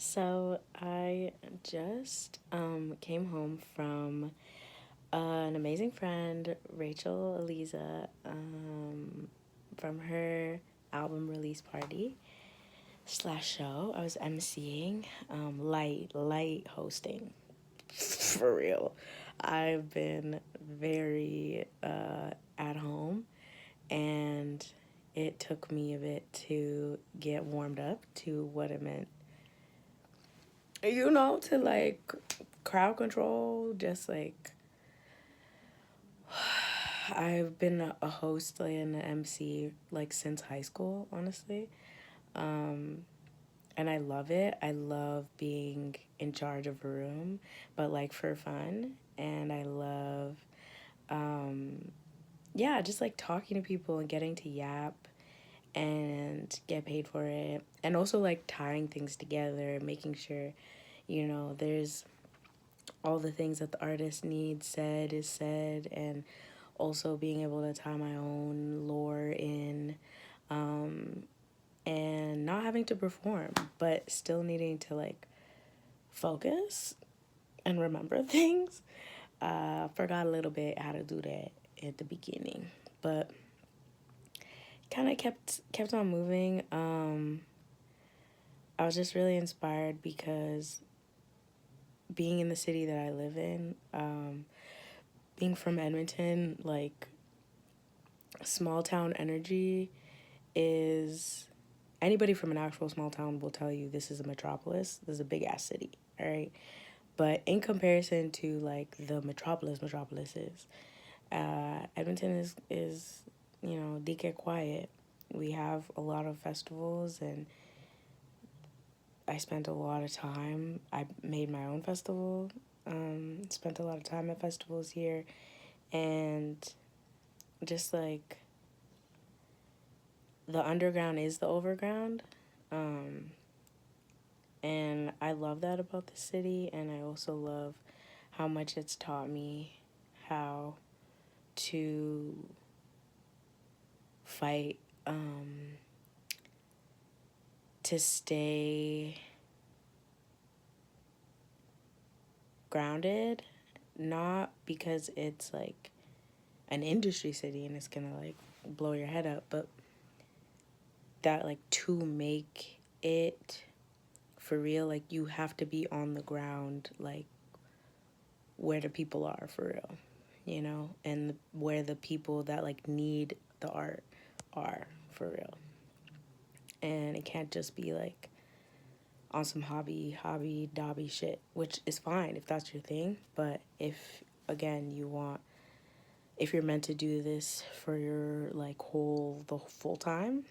So I just came home from an amazing friend, Rachel Aliza, from her album release party slash show. I was emceeing, light hosting, for real. I've been very at home, and it took me a bit to get warmed up to what it meant, to like crowd control. Just like I've been a host like, and an MC like since high school, honestly. Um, and I love it. I love being in charge of a room, but like for fun. And I love, um, yeah, just like talking to people and getting to yap and get paid for it. And also like tying things together, making sure, there's all the things that the artist needs said is said, and also being able to tie my own lore in, um, and not having to perform, but still needing to like focus and remember things. Forgot a little bit how to do that at the beginning, but kind of kept on moving. I was just really inspired because being in the city that I live in, being from Edmonton, like small town energy is, anybody from an actual small town will tell you this is a metropolis. This is a big ass city, all right? But in comparison to like the metropolises, Edmonton is DK quiet. We have a lot of festivals, and I spent a lot of time. I made my own festival. Spent a lot of time at festivals here, and just like the underground is the overground. Um, and I love that about the city, and I also love how much it's taught me how to fight, to stay grounded, not because it's like an industry city and it's gonna like blow your head up, but that like to make it for real, like you have to be on the ground, like where the people are for real, and where the people that like need the art are for real. And it can't just be like on some hobby dobby shit, which is fine if that's your thing. But if again if you're meant to do this for your like the full time,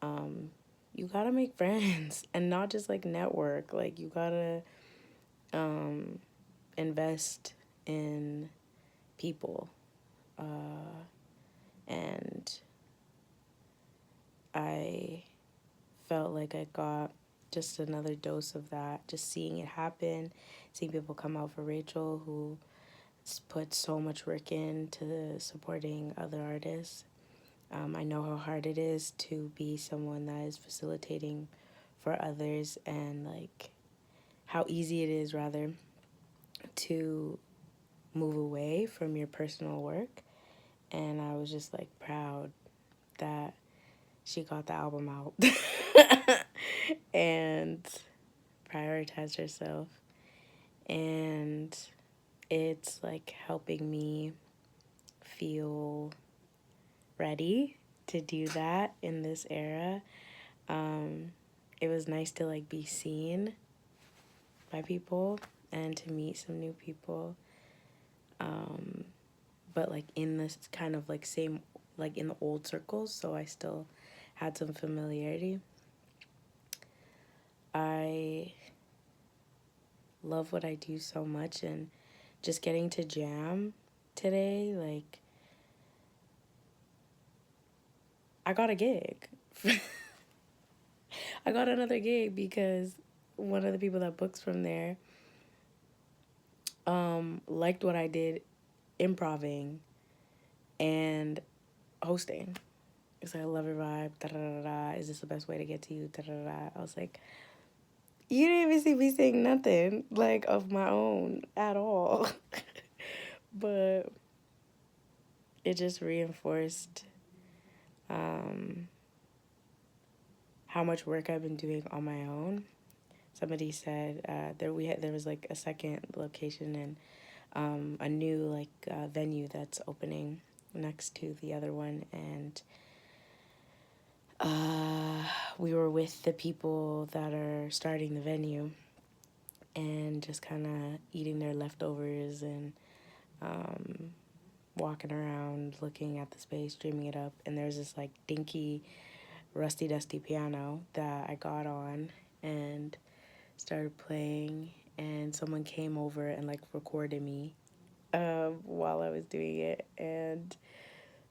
um, you gotta make friends and not just like network. Like you gotta um, invest in people, and I felt like I got just another dose of that. Just seeing it happen, seeing people come out for Rachel, who put so much work into supporting other artists. I know how hard it is to be someone that is facilitating for others, and like how easy it is rather to move away from your personal work. And I was just like proud that she got the album out and prioritized herself. And it's like helping me feel ready to do that in this era. Um, it was nice to like be seen by people and to meet some new people. But like in this kind of like same, like in the old circles, so I still had some familiarity. I love what I do so much, and just getting to jam today, like I got a gig. I got another gig because one of the people that books from there liked what I did improving and hosting. It's like, I love your vibe, da da da da. Is this the best way to get to you? Da da da. I was like, You didn't even see me saying nothing like of my own at all. But it just reinforced um, how much work I've been doing on my own. Somebody said there was like a second location and a new venue that's opening next to the other one, and uh, we were with the people that are starting the venue and just kind of eating their leftovers and um, walking around looking at the space, dreaming it up. And there's this like dinky rusty dusty piano that I got on and started playing, and someone came over and like recorded me while I was doing it. And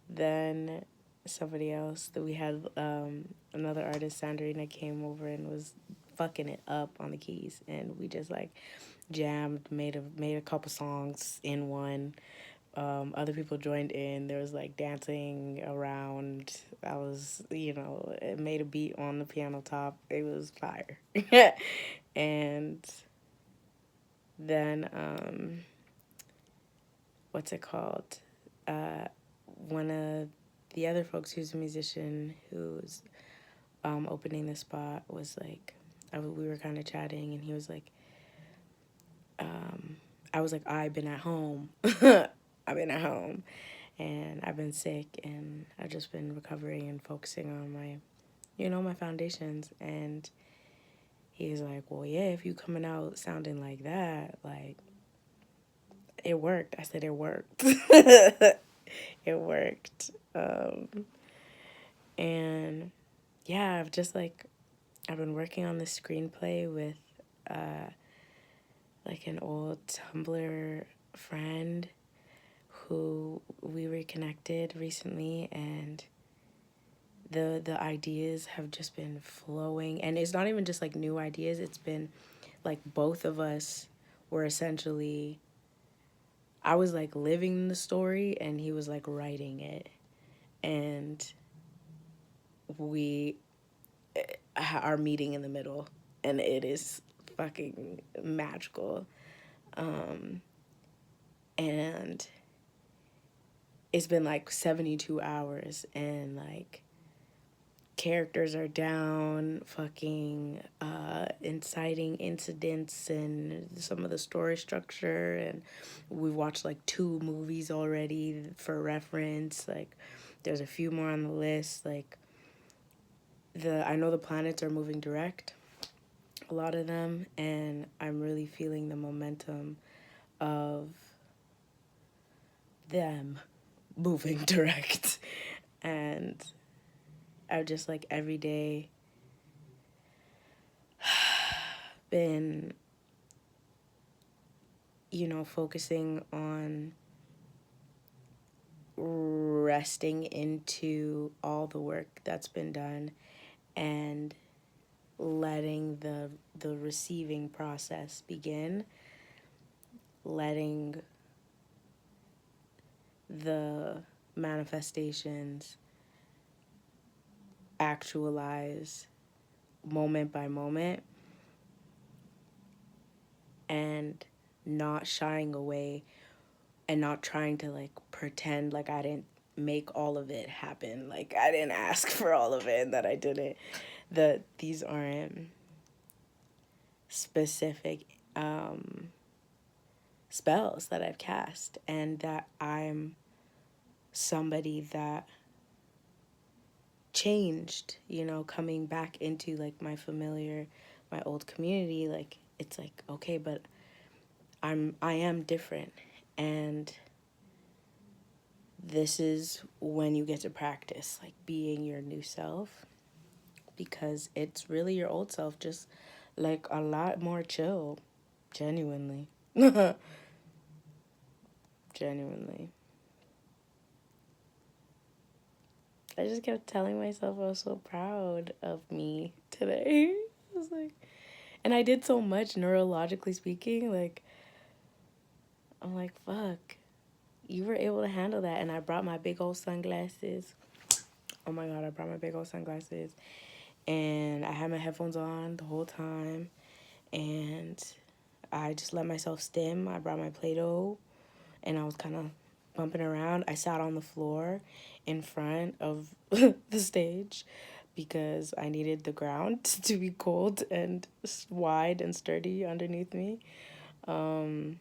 then somebody else that we had, another artist, Sandrina, came over and was fucking it up on the keys, and we just like jammed, made a couple songs in one. Other people joined in. There was like dancing around. I was, it made a beat on the piano top. It was fire. And then, what's it called? Uh, One of the other folks who's a musician who's opening the spot was like, we were kind of chatting, and he was like, I was like, I've been at home. I've been at home, and I've been sick, and I've just been recovering and focusing on my foundations. And he's like, well, yeah, if you coming out sounding like that, like, it worked. I said, it worked. It worked. And yeah, I've been working on this screenplay with uh, like an old Tumblr friend who we reconnected recently, and the ideas have just been flowing. And it's not even just like new ideas, it's been like both of us were essentially, I was like living the story and he was like writing it, and we are meeting in the middle, and it is fucking magical. And it's been like 72 hours, and like characters are down, fucking inciting incidents and some of the story structure. And we watched like 2 movies already for reference. Like there's a few more on the list. Like I know the planets are moving direct, a lot of them, and I'm really feeling the momentum of them moving direct. And I've just like every day been, focusing on resting into all the work that's been done and letting the receiving process begin, letting the manifestations actualize moment by moment, and not shying away and not trying to like pretend like I didn't make all of it happen, like I didn't ask for all of it and that I didn't. That these aren't specific spells that I've cast, and that I'm somebody that changed, coming back into like my old community. Like it's like, okay, but I am different, and this is when you get to practice like being your new self, because it's really your old self, just like a lot more chill, genuinely. Genuinely. I just kept telling myself I was so proud of me today. I was like, and I did so much neurologically speaking. Like, I'm like, fuck, you were able to handle that. And I brought my big old sunglasses. Oh my God, I brought my big old sunglasses. And I had my headphones on the whole time. and I just let myself stim. I brought my Play-Doh, and I was kind of bumping around. I sat on the floor in front of the stage because I needed the ground to be cold and wide and sturdy underneath me. I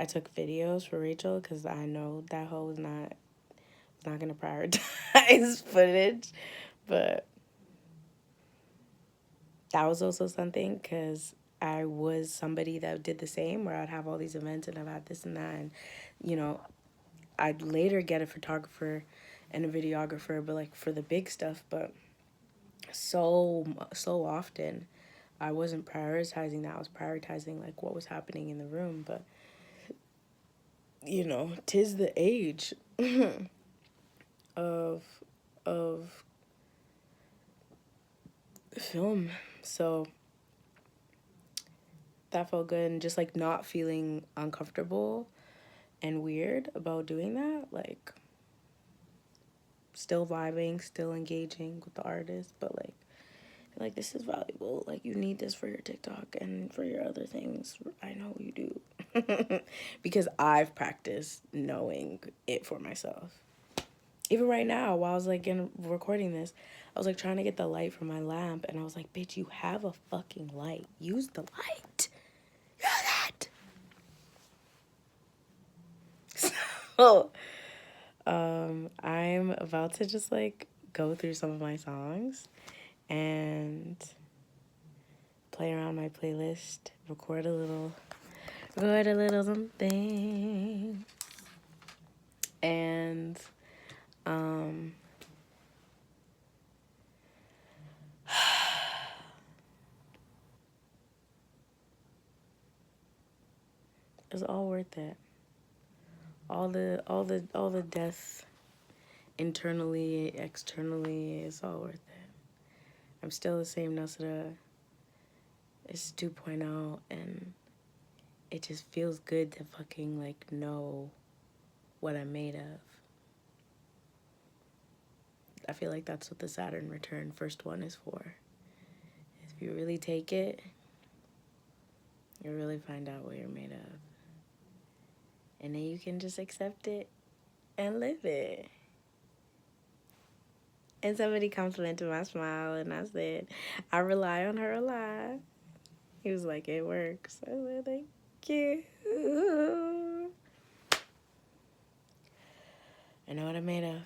took videos for Rachel because I know that hoe was not gonna prioritize footage, but that was also something because I was somebody that did the same where I'd have all these events and I've had this and that, and you know, I'd later get a photographer and a videographer, but like for the big stuff. But so often I wasn't prioritizing that. I was prioritizing like what was happening in the room. But you know, 'tis the age of of film. So that felt good, and just like not feeling uncomfortable and weird about doing that, still vibing, still engaging with the artist, but like this is valuable. Like you need this for your TikTok and for your other things. I know you do. Because I've practiced knowing it for myself. Even right now, while I was like recording this, I was like trying to get the light from my lamp, and I was like, bitch, you have a fucking light. Use the light. Use it. So I'm about to just like go through some of my songs and play around my playlist, record a little something, and it's all worth it. All the death internally, externally, is all worth it. I'm still the same Nusra. It's 2.0, and it just feels good to fucking like know what I'm made of. I feel like that's what the Saturn return first one is for. If you really take it, you really find out what you're made of. And then you can just accept it and live it. And somebody complimented my smile, and I said, I rely on her a lot. He was like, it works. I said, thank you. I know what I'm made of.